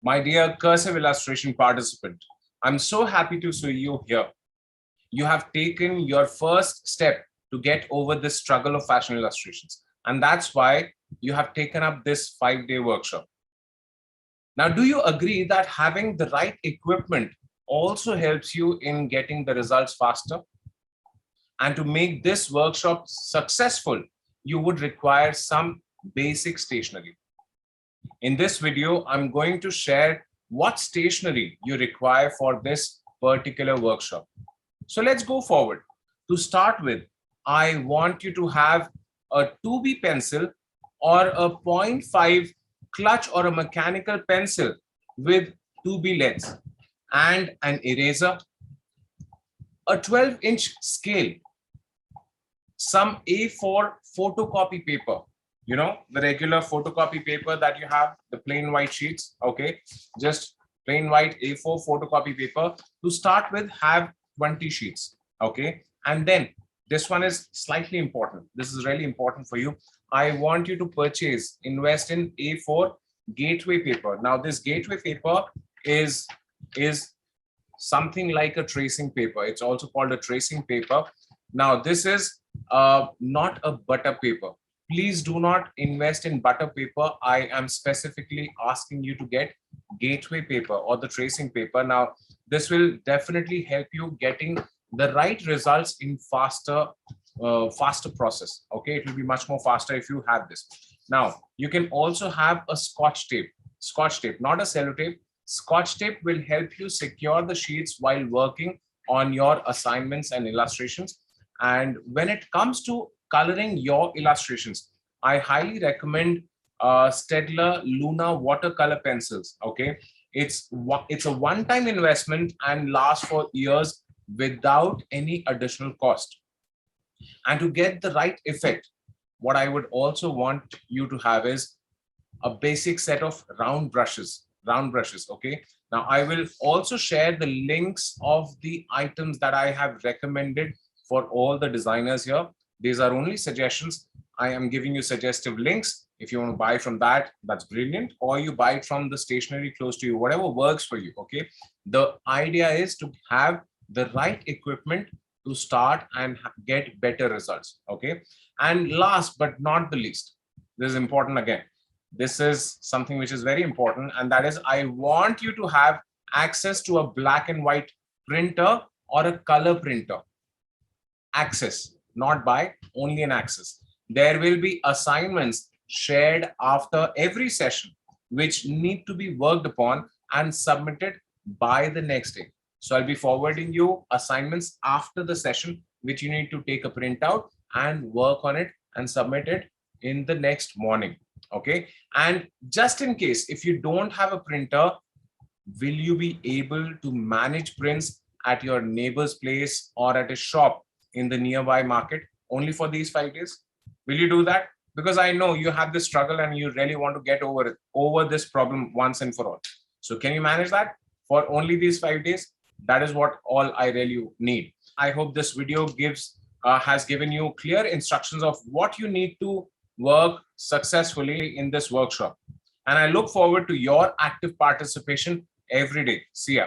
My dear Cursive Illustration participant, I'm so happy to see you here. You have taken your first step to get over this struggle of fashion illustrations. And that's why you have taken up this 5-day workshop. Now, do you agree that having the right equipment also helps you in getting the results faster? And to make this workshop successful, you would require some basic stationery. In this video, I'm going to share what stationery you require for this particular workshop. So let's go forward. To start with, I want you to have a 2B pencil or a 0.5 clutch or a mechanical pencil with 2B leads and an eraser, a 12-inch scale, some A4 photocopy paper, the regular photocopy paper that you have, the plain white sheets, okay? Just plain white A4 photocopy paper. To start with, have 20 sheets, okay? And then this one is slightly important. This is really important for you. I want you to invest in A4 gateway paper. Now, this gateway paper is something like a tracing paper. It's also called a tracing paper. Now, this is not a butter paper. Please do not invest in butter paper. I am specifically asking you to get gateway paper or the tracing paper. Now, this will definitely help you getting the right results in faster process. Okay, it will be much more faster if you have this. Now, you can also have a scotch tape, not a sellotape. Scotch tape will help you secure the sheets while working on your assignments and illustrations. And when it comes to coloring your illustrations, I highly recommend Staedtler Luna watercolor pencils. Okay, it's a one-time investment and lasts for years without any additional cost. And to get the right effect, what I would also want you to have is a basic set of round brushes. Okay, now I will also share the links of the items that I have recommended for all the designers here. These are only suggestions. I am giving you suggestive links. If you want to buy from that, that's brilliant. Or you buy it from the stationery close to you, whatever works for you. Okay. The idea is to have the right equipment to start and get better results. Okay. And last but not the least, this is important again. This is something which is very important. And that is, I want you to have access to a black and white printer or a color printer. Access, not buy, only an access. There will be assignments shared after every session, which need to be worked upon and submitted by the next day. So I'll be forwarding you assignments after the session, which you need to take a printout and work on it and submit it in the next morning. Okay. And just in case, if you don't have a printer, will you be able to manage prints at your neighbor's place or at a shop in the nearby market only for these 5 days? Will you do that? Because I know you have this struggle and you really want to get over this problem once and for all. So can you manage that for only these 5 days? That is what all I really need. I hope this video has given you clear instructions of what you need to work successfully in this workshop. And I look forward to your active participation every day. See ya.